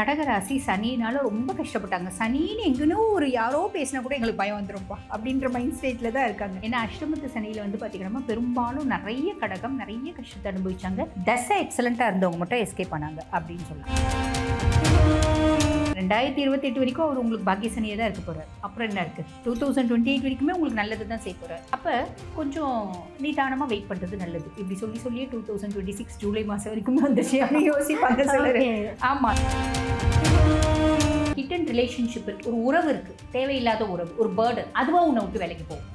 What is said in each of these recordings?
கடகராசி சனினால ரொம்ப கஷ்டப்பட்டாங்க. சனின்னு எங்கனோ ஒரு யாரோ பேசினா கூட எங்களுக்கு பயம் வந்துரும்ப்பா அப்படின்ற மைண்ட் ஸ்டேட்டில் தான் இருக்காங்க. ஏன்னா அஷ்டமத்து சனியில் வந்து பார்த்தீங்கன்னா பெரும்பாலும் நிறைய கடகம் நிறைய கஷ்டத்தை அனுபவிச்சாங்க. தசை எக்ஸலண்ட்டாக இருந்தவங்க மட்டும் எஸ்கேப் பண்ணாங்க அப்படின்னு சொல்லலாம். 2028 வரைக்கும் அவர் உங்களுக்கு பாக்கிய சனியே தான் இருக்க போகிறார். அப்புறம் என்ன இருக்குது, 2028 வரைக்குமே உங்களுக்கு நல்லது தான் செய்ய போகிறார். அப்போ கொஞ்சம் நிதானமாக வெயிட் பண்ணுறது நல்லது. இப்படி சொல்லியே 2026 ஜூலை மாதம் வரைக்குமே வந்துச்சு அப்படின்னு யோசிப்பாங்க சிலர். ஆமாம், ஹிடன் ரிலேஷன்ஷிப் இருக்குது, ஒரு உறவு இருக்குது, தேவையில்லாத உறவு, ஒரு பேர்டன், அதுவாக உன்னை விட்டு வேலைக்கு போகும்.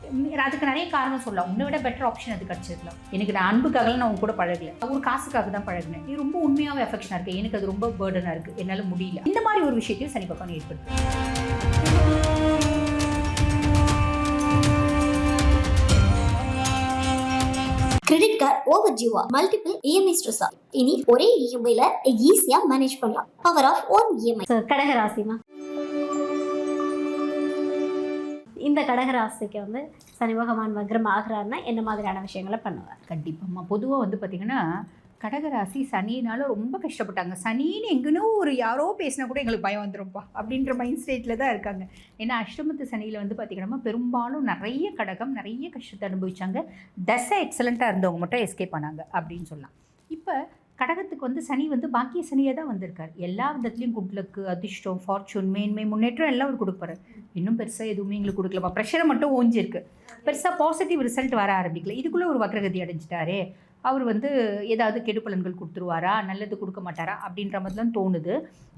அதுக்கு நிறைய காரணம் சொல்லலாம். உன்னை விட பெட்டர் ஆப்ஷன் அது கிடச்சிருக்கலாம். எனக்கு நான் அன்புக்காகலாம் நான் உங்க கூட பழகல, ஒரு காசுக்காக தான் பழகினேன். நீ ரொம்ப உண்மையாகவே அஃபெக்ஷனாக இருக்கு, எனக்கு அது ரொம்ப பேர்டனாக இருக்குது, என்னால் முடியல. இந்த மாதிரி ஒரு விஷயத்தையும் சனி பகவான் ஏற்படுத்தும். கிரெடிட் கார்டு ஓவர் ஜியூவா மல்டிபிள் இஎம்ஐ ஸ்ட்ரெஸ்ஸா இனி ஒரே இஎம்ஐல ஈஸியா மேனேஜ் பண்ணலாம். Power of one EMI. கடகராசிமா, இந்த கடகராசிக்கு வந்து சனி பகவான் வக்ரம் ஆகிறாருன்னா என்ன மாதிரியான விஷயங்களை பண்ணுவார்? கண்டிப்பாம்மா. பொதுவாக வந்து பார்த்தீங்கன்னா கடகராசி சனினால ரொம்ப கஷ்டப்பட்டாங்க. சனின்னு எங்கனோ ஒரு யாரோ பேசினா கூட எங்களுக்கு பயம் வந்துரும்ப்பா அப்படின்ற மைண்ட் ஸ்டேட்டில் தான் இருக்காங்க. ஏன்னா அஷ்டமத்து சனியில் வந்து பார்த்திங்கன்னா பெரும்பாலும் நிறைய கடகம் நிறைய கஷ்டத்தை அனுபவிச்சாங்க. தசை எக்ஸலண்ட்டாக இருந்தவங்க மட்டும் எஸ்கேப் பண்ணாங்க அப்படின்னு சொல்லலாம். இப்போ கடகத்துக்கு வந்து சனி வந்து பாக்கிய சனியாக தான் வந்திருக்கார். எல்லா விதத்துலேயும் குட்லக்கு, அதிர்ஷ்டம், ஃபார்ச்சூன், மேன்மை, முன்னேற்றம் எல்லாம் அவர் கொடுப்பாரு. இன்னும் பெருசாக எதுவுமே எங்களுக்கு கொடுக்கலமா, ப்ரெஷரை மட்டும் ஓஞ்சிருக்கு. பெருசாக பாசிட்டிவ் ரிசல்ட் வர ஆரம்பிக்கல. இதுக்குள்ளே ஒரு வக்ரகதி அடைஞ்சிட்டாரே, அவர் வந்து ஏதாவது கெடுபலன்கள் கொடுத்துருவாரா, நல்லது கொடுக்க மாட்டாரா அப்படின்ற மாதிரிலாம் தோணுது.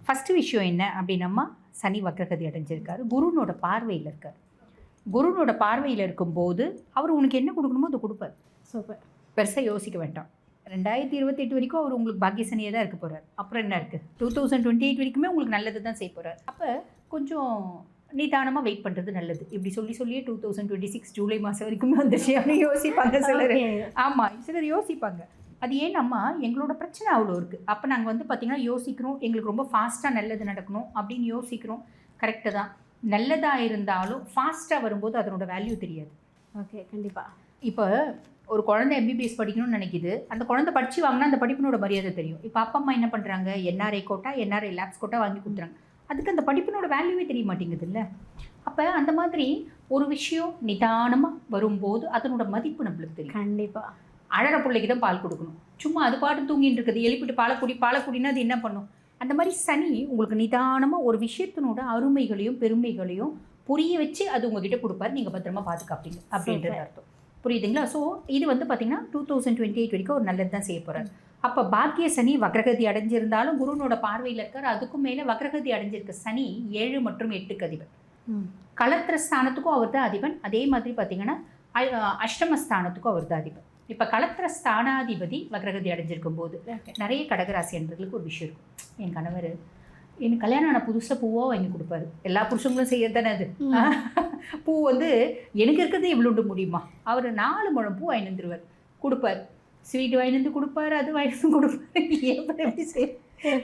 ஃபஸ்ட்டு விஷயம் என்ன அப்படின்னம்மா, சனி வக்ரகதி அடைஞ்சிருக்காரு, குருனோட பார்வையில் இருக்கார். குருனோட பார்வையில் இருக்கும்போது அவர் உனக்கு என்ன கொடுக்கணுமோ அதை கொடுப்பார். சூப்பர். பெருசாக யோசிக்க வேண்டாம். 2028 வரைக்கும் அவர் உங்களுக்கு பாக்கிய சனியே தான் இருக்க போகிறார். அப்புறம் என்ன இருக்குது, 2028 வரைக்குமே உங்களுக்கு நல்லது தான் செய்ய போகிறார். அப்போ கொஞ்சம் நிதானமாக வெயிட் பண்ணுறது நல்லது. இப்படி சொல்லியே 2026 ஜூலை மாதம் வரைக்குமே வந்துச்சு அப்படின்னு யோசிப்பாங்க சிலர். ஆமாம், சிலர் யோசிப்பாங்க. அது ஏன்னம்மா, எங்களோட பிரச்சனை அவ்வளோ இருக்குது. அப்போ நாங்கள் வந்து பார்த்திங்கன்னா யோசிக்கிறோம், எங்களுக்கு ரொம்ப ஃபாஸ்ட்டாக நல்லது நடக்கணும் அப்படின்னு யோசிக்கிறோம். கரெக்டு தான். நல்லதாக இருந்தாலும் ஃபாஸ்ட்டாக வரும்போது அதனோட வேல்யூ தெரியாது. ஓகே, கண்டிப்பாக. இப்போ ஒரு குழந்தை எம்பிபிஎஸ் படிக்கணும்னு நினைக்கிது, அந்த குழந்தை படித்து வாங்கினா அந்த படிப்பினோட மரியாதை தெரியும். இப்போ அப்பா அம்மா என்ன பண்ணுறாங்க, என்ஆர்ஐ கோட்டா, என்ஆர்ஐ லேப்ஸ் கோட்டா வாங்கி கொடுத்துறாங்க. அதுக்கு அந்த படிப்பினோட வேல்யூவே தெரிய மாட்டேங்குது இல்லை. அப்போ அந்த மாதிரி ஒரு விஷயம் நிதானமாக வரும்போது அதனோட மதிப்பு நம்மளுக்கு தெரியும். கண்டிப்பாக. அழற பிள்ளைக்கு தான் பால் கொடுக்கணும், சும்மா அது பாட்டு தூங்கிட்டு இருக்குது, எழுப்பிட்டு பாலக்குடினா அது என்ன பண்ணும்? அந்த மாதிரி சனி உங்களுக்கு நிதானமாக ஒரு விஷயத்தினோட அருமைகளையும் பெருமைகளையும் புரிய வச்சு அது உங்ககிட்ட கொடுப்பாரு. நீங்கள் பத்திரமா பாதுகாப்பீங்க அப்படின்றது அர்த்தம். புரியுதுங்களா? ஸோ இது வந்து பார்த்திங்கன்னா 2028 வரைக்கும் ஒரு நல்லது தான் செய்ய போகிறார். அப்போ பாக்கிய சனி வக்ரகதி அடைஞ்சிருந்தாலும் குருனோட பார்வையில் இருக்கார். அதுக்கும் மேலே வக்ரகதி அடைஞ்சிருக்க சனி 7 மற்றும் 8க்கு அதிபன். களத்திர ஸ்தானத்துக்கும் அவர் தான் அதிபன். அதே மாதிரி பார்த்திங்கன்னா அஷ்டமஸ்தானத்துக்கும் அவர் தான் அதிபன். இப்போ களத்திர ஸ்தானாதிபதி வக்ரகதி அடைஞ்சிருக்கும் போது நிறைய கடகராசி என்பர்களுக்கு ஒரு விஷயம் இருக்கும். என் கணவர் எனக்கு கல்யாணம் ஆன புதுசாக பூவாக வாங்கி கொடுப்பாரு. எல்லா புருஷங்களும் செய்யறது தானே அது. பூ வந்து எனக்கு இருக்கிறது இவ்வளோண்டு முடியுமா, அவர் 4 முழம் பூ வாங்கி வந்துருவார், கொடுப்பார். ஸ்வீட் வாங்கி வந்து கொடுப்பாரு, அது வாங்கி கொடுப்பாரு.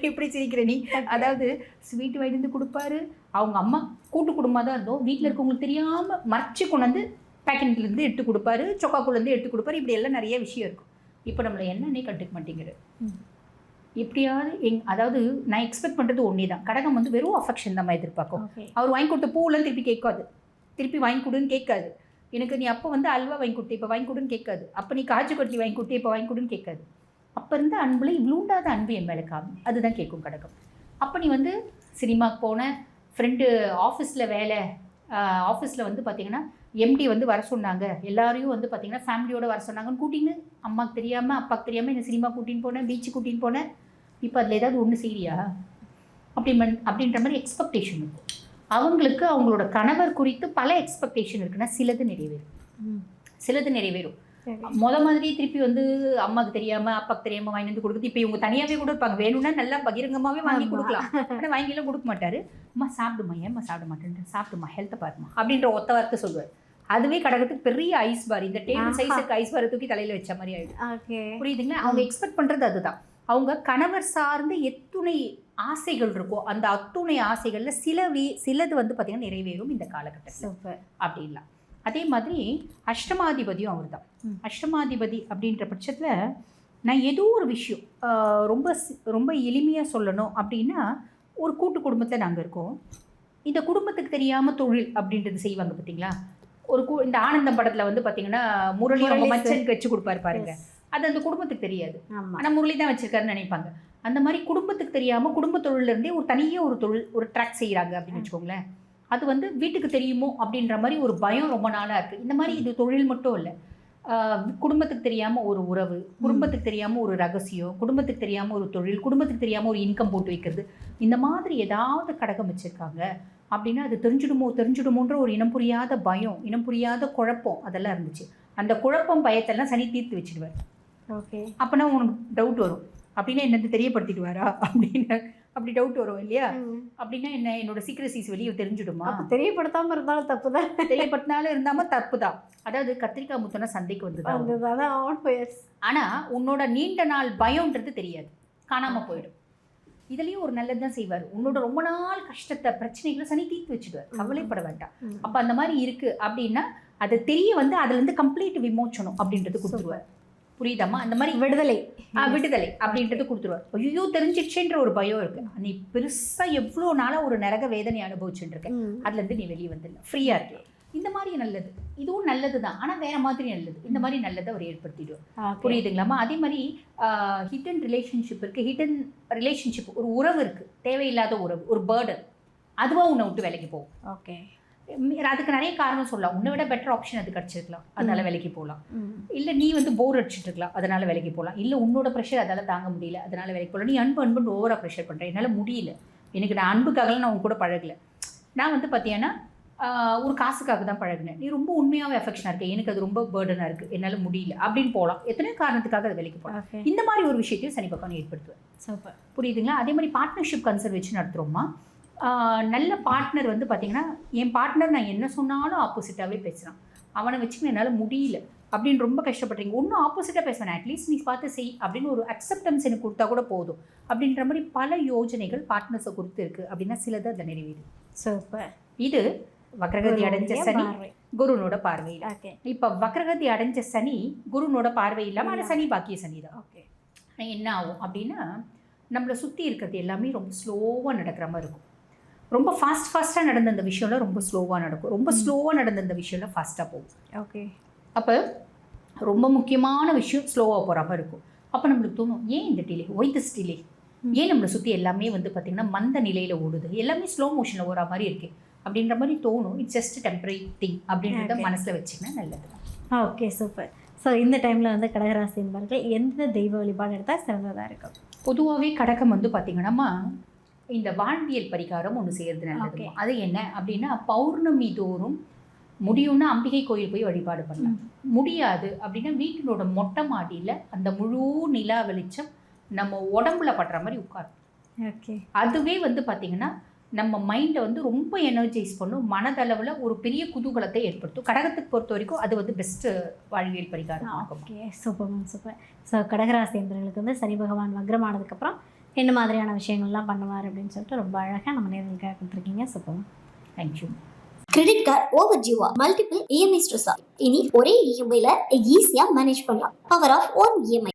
எப்படி சிரிக்கிற நீ? அதாவது ஸ்வீட் வாங்கி வந்து கொடுப்பாரு. அவங்க அம்மா கூட்டு குடும்பமாக தான் இருந்தோம், வீட்டில் இருக்கவங்களுக்கு தெரியாமல் மறைச்சி கொண்டு வந்து பேக்கெட்லேருந்து எடுத்து கொடுப்பாரு, சொக்காக்குள்ளேருந்து எடுத்து கொடுப்பாரு. இப்படி எல்லாம் நிறைய விஷயம் இருக்கும். இப்போ நம்மளை என்னன்னே கண்டுக்க மாட்டேங்கிறது. எப்படியாவது அதாவது நான் எக்ஸ்பெக்ட் பண்ணுறது ஒன்றே தான். கடகம் வந்து வெறும் அஃபெக்ஷன் தான் எதிர்பார்க்கும். அவர் வாங்கி கொடுத்த பூவெல்லாம் திருப்பி கேட்காது, திருப்பி வாங்கி கொடுன்னு கேட்காது. எனக்கு நீ அப்போ வந்து அல்வா வாங்கி கொடுத்து இப்போ வாங்கி கொடுன்னு கேட்காது. அப்போ நீ காஜு கட்லி வாங்கி கொடுத்து இப்போ வாங்கி கொடுன்னு கேட்காது. அப்போ இருந்த அன்பில் இவ்வளோண்டாத அன்பு என் மேலே காணும், அதுதான் கேட்கும் கடகம். அப்போ நீ வந்து சினிமாவுக்கு போன ஃப்ரெண்டு, ஆஃபீஸில் வேலை, ஆஃபீஸில் வந்து பார்த்திங்கன்னா எம்டி வந்து வர சொன்னாங்க, எல்லாரையும் வந்து பார்த்திங்கன்னா ஃபேமிலியோடு வர சொன்னாங்கன்னு கூட்டின்னு அம்மாவுக்கு தெரியாமல் அப்பாவுக்கு தெரியாமல் என்ன சினிமா கூட்டின்னு போனேன், பீச்சு கூட்டின்னு போனேன். இப்போ அதில் ஏதாவது ஒன்று செய்யறியா அப்படின்ற மாதிரி எக்ஸ்பெக்டேஷன் இருக்கும் அவங்களுக்கு. அவங்களோட கணவர் குறித்து பல எக்ஸ்பெக்டேஷன் இருக்குன்னா சிலது நிறைவேறும். மாதிரி திருப்பி வந்து அம்மாவுக்கு தெரியாமல் அப்பாவுக்கு தெரியாமல் வாங்கி வந்து கொடுக்குது. இப்போ இவங்க தனியாகவே கூட இருப்பாங்க, வேணும்னா நல்லா பகிரங்கமாகவே வாங்கி கொடுக்கலாம். ஆனால் வாங்கிலாம் கொடுக்க மாட்டார். அம்மா சாப்பிடுமா, ஏம்மா சாப்பிட மாட்டேன், சாப்பிடுமா, ஹெல்த்தை பாருமா அப்படின்ற ஒத்த வார்த்தை சொல்லுவார். அதுவே கடகத்துக்கு பெரிய ஐஸ் பார், இந்த டேபிள் சைஸுக்கு ஐஸ் பாரை தூக்கி தலையில் வச்ச மாதிரி ஆகிடும். புரியுதுங்களா? அவங்க எக்ஸ்பெக்ட் பண்ணுறது அதுதான். அவங்க கணவர் சார்ந்து எத்துணை ஆசைகள் இருக்கோ அந்த அத்துணை ஆசைகளில் சிலது வந்து பார்த்திங்கன்னா நிறைவேறும் இந்த காலகட்டத்தில் அப்படின்லாம். அதே மாதிரி அஷ்டமாதிபதியும் அவர் தான். அஷ்டமாதிபதி அப்படின்ற பட்சத்தில் நான் ஏதோ ஒரு விஷயம் ரொம்ப எளிமையாக சொல்லணும் அப்படின்னா, ஒரு கூட்டு குடும்பத்தில் நாங்கள் இருக்கோம். இந்த குடும்பத்துக்கு தெரியாமல் தொழில் அப்படின்றது செய்வாங்க பார்த்தீங்களா? இந்த ஆனந்தம் படத்தில் வந்து பார்த்தீங்கன்னா முரளி அவங்க மச்சனுக்கு வச்சு கொடுப்பாரு பாருங்க. அது அந்த குடும்பத்துக்கு தெரியாது. ஆனால் முரளி தான் வச்சிருக்காருன்னு நினைப்பாங்க. அந்த மாதிரி குடும்பத்துக்கு தெரியாமல் குடும்ப தொழிலிருந்தே ஒரு தனியாக ஒரு தொழில் ஒரு ட்ராக் செய்கிறாங்க அப்படின்னு வச்சுக்கோங்களேன். அது வந்து வீட்டுக்கு தெரியுமோ அப்படின்ற மாதிரி ஒரு பயம் ரொம்ப நாளாக இருக்குது. இந்த மாதிரி இது தொழில் மட்டும் இல்லை, குடும்பத்துக்கு தெரியாமல் ஒரு உறவு, குடும்பத்துக்கு தெரியாமல் ஒரு ரகசியம், குடும்பத்துக்கு தெரியாமல் ஒரு தொழில், குடும்பத்துக்கு தெரியாமல் ஒரு இன்கம் போட்டு வைக்கிறது, இந்த மாதிரி ஏதாவது கடகம் வச்சுருக்காங்க அப்படின்னா அது தெரிஞ்சிடுமோன்ற ஒரு இனம் புரியாத பயம், இனம் புரியாத குழப்பம் அதெல்லாம் இருந்துச்சு. அந்த குழப்பம் பயத்தெல்லாம் சனி தீர்த்து வச்சுடுவார். ஓகே, அப்போனா உனக்கு டவுட் வரும். அப்படின்னா என்னது தெரியப்படுத்திடுவாரா அப்படின்னு அப்படி டவுட் வரும் இல்லையா? அப்படின்னா என்ன, என்னோட சீக்ரசிஸ் வெளியே தெரிஞ்சிடுமா? தெரியப்படுத்தாமல் இருந்தாலும் தப்பு தான், தெரியப்படுத்தினாலும் இருந்தாமல் தப்பு தான். அதாவது கத்திரிக்காய் முத்தனா சந்தைக்கு வந்துதான். ஆனால் உன்னோட நீண்ட நாள் பயம்ன்றது தெரியாது, காணாமல் போயிடும். இதுலேயும் ஒரு நல்லது தான் செய்வார். உன்னோட ரொம்ப நாள் கஷ்டத்தை பிரச்சனைகளை சனி தீர்த்து வச்சுடுவார், கவலைப்பட வேண்டாம். அப்போ அந்த மாதிரி இருக்குது அப்படின்னா அது தெரிய வந்து அதுலேருந்து கம்ப்ளீட் விமோச்சனம் அப்படின்றது கொடுத்துருவார். புரியுதாம்மா? அந்த மாதிரி விடுதலை அப்படின்றது கொடுத்துருவார். ஐயோ தெரிஞ்சிடுச்சுன்ற ஒரு பயம் இருக்கு, நீ பெருசாக எவ்வளோ நாளாக ஒரு நரக வேதனை அனுபவிச்சுட்டு இருக்க, அதுலேருந்து நீ வெளியே வந்துடல, ஃப்ரீயாக இருக்கு. இந்த மாதிரி நல்லது, இதுவும் நல்லது தான், ஆனால் வேற மாதிரி நல்லது. இந்த மாதிரி நல்லதை அவர் ஏற்படுத்திடுவார். புரியுதுங்களாம்மா? அதே மாதிரி ஹிடன் ரிலேஷன்ஷிப் இருக்குது. ஹிடன் ரிலேஷன்ஷிப் ஒரு உறவு இருக்குது, தேவையில்லாத உறவு, ஒரு பேர்டன், அதுவாக உன்னை விட்டு வேலைக்கு போகும். ஓகே, அதுக்கு நிறைய காரணம் சொல்லலாம். உன்னை விட பெட்டர் ஆப்ஷன் அது கிடச்சிருக்கலாம், அதனால வேலைக்கு போகலாம். இல்லை நீ வந்து போர் அடிச்சுட்டு இருக்கலாம், அதனால வேலைக்கு போகலாம். இல்லை உன்னோட ப்ரெஷர் அதால் தாங்க முடியல, அதனால வேலைக்கு போகலாம். நீ அன்புன்னு ஓவராக ப்ரெஷர் பண்ணுறேன், என்னால் முடியல, எனக்கு நான் அன்புக்காகலாம் நான் உன் கூட பழகலை, நான் வந்து பார்த்தீங்கன்னா ஒரு காசுக்காக தான் பழகினேன், நீ ரொம்ப உண்மையாகவே அஃபெக்ஷனாக இருக்கு, எனக்கு அது ரொம்ப பேர்டனாக இருக்குது, என்னால் முடியல அப்படின்னு போகலாம். எத்தனையோ காரணத்துக்காக அது வேலைக்கு போகலாம். இந்த மாதிரி ஒரு விஷயத்தையும் சனி பகவான் ஏற்படுத்துவேன். சூப்பர், புரியுதுங்களா? அதே மாதிரி பார்ட்னர்ஷிப் கன்சர்ட் வச்சு நடத்துகிறோமா. நல்ல பார்ட்னர் வந்து பார்த்திங்கன்னா, என் பார்ட்னர் நான் என்ன சொன்னாலும் ஆப்போசிட்டாகவே பேசுகிறான், அவனை வச்சுக்கணும் என்னால் முடியல அப்படின்னு ரொம்ப கஷ்டப்படுறீங்க, ஒன்றும் ஆப்போசிட்டாக பேசுவேன், அட்லீஸ்ட் நீ பார்த்து செய் அப்படின்னு ஒரு அக்செப்டன்ஸ் எனக்கு கொடுத்தா கூட போதும் அப்படின்ற மாதிரி பல யோஜனைகள் பார்ட்னர்ஸை கொடுத்து இருக்குது அப்படின்னா சிலது அதை நிறைவேறுது. சூப்பர். இது வக்ரகதி அடைஞ்ச சனி குருனோட பார்வையில். இப்போ வக்ரகதி அடைஞ்ச சனி குருனோட பார்வை இல்லாமல் ஆனால் சனி பாக்கிய சனி தான். ஓகே, என்ன ஆகும் அப்படின்னா நம்மளை சுற்றி இருக்கிறது எல்லாமே ரொம்ப ஸ்லோவாக நடக்கிற மாதிரி இருக்கும். ரொம்ப ஃபாஸ்ட்டாக நடந்த அந்த விஷயம்லாம் ரொம்ப ஸ்லோவாக நடக்கும், ரொம்ப ஸ்லோவாக நடந்த அந்த விஷயம்லாம் ஃபாஸ்ட்டாக போகும். ஓகே, அப்போ ரொம்ப முக்கியமான விஷயம் ஸ்லோவாக போகிற மாதிரி இருக்கும். அப்போ நம்மளுக்கு தோணும், ஏன் இந்த டிலே, ஒய் திஸ் டிலே, ஏன் நம்மளை சுற்றி எல்லாமே வந்து பார்த்திங்கன்னா மந்த நிலையில் ஓடுது, எல்லாமே ஸ்லோ மோஷனில் ஓடுற மாதிரி இருக்கு அப்படின்ற மாதிரி தோணும். இட்ஸ் ஜஸ்ட் டெம்பரரி திங் அப்படின்றத மனசில் வச்சுங்கன்னா நல்லது தான். Okay, super. ஸோ இந்த டைமில் வந்து கடகராசி என்பவர்கள் எந்த தெய்வ வழிபாடு எடுத்தால் சிறந்ததாக இருக்கும்? பொதுவாகவே கடகம் வந்து பார்த்திங்கன்னா இந்த வாழ்வியல் பரிகாரம் ஒன்று செய்கிறது நல்லது. அது என்ன அப்படின்னா, பௌர்ணமி தோறும் முடியும்னா அம்பிகை கோயில் போய் வழிபாடு பண்ணலாம். முடியாது அப்படின்னா வீட்டினோட மொட்டை மாடியில் அந்த முழு நிலா வெளிச்சம் நம்ம உடம்புல படுற மாதிரி உட்காரும். ஓகே, அதுவே வந்து பார்த்திங்கன்னா நம்ம மைண்டை வந்து ரொம்ப எனர்ஜைஸ் பண்ணும், மனதளவில் ஒரு பெரிய குதூகலத்தை ஏற்படுத்தும். கடகத்துக்கு பொறுத்த வரைக்கும் அது வந்து பெஸ்ட்டு வாழ்வியல் பரிகாரம். Okay, super super. ஸோ கடகராசி என்பவர்களுக்கு வந்து சனி பகவான் வக்ரமானதுக்கப்புறம் என்ன மாதிரியான விஷயங்கள்லாம் பண்ணுவார் அப்படின்னு சொல்லிட்டு ரொம்ப அழகாக நம்ம நேர்களுக்காக கொடுத்துருக்கீங்க. Super, thank you. Credit card over ஜீவா மல்டிபிள் இஎம்ஐ ஸ்ட்ரெஸ். இனி ஒரே இஎம்ஐல ஈஸியா மேனேஜ் பண்ணலாம். Power of one EMI.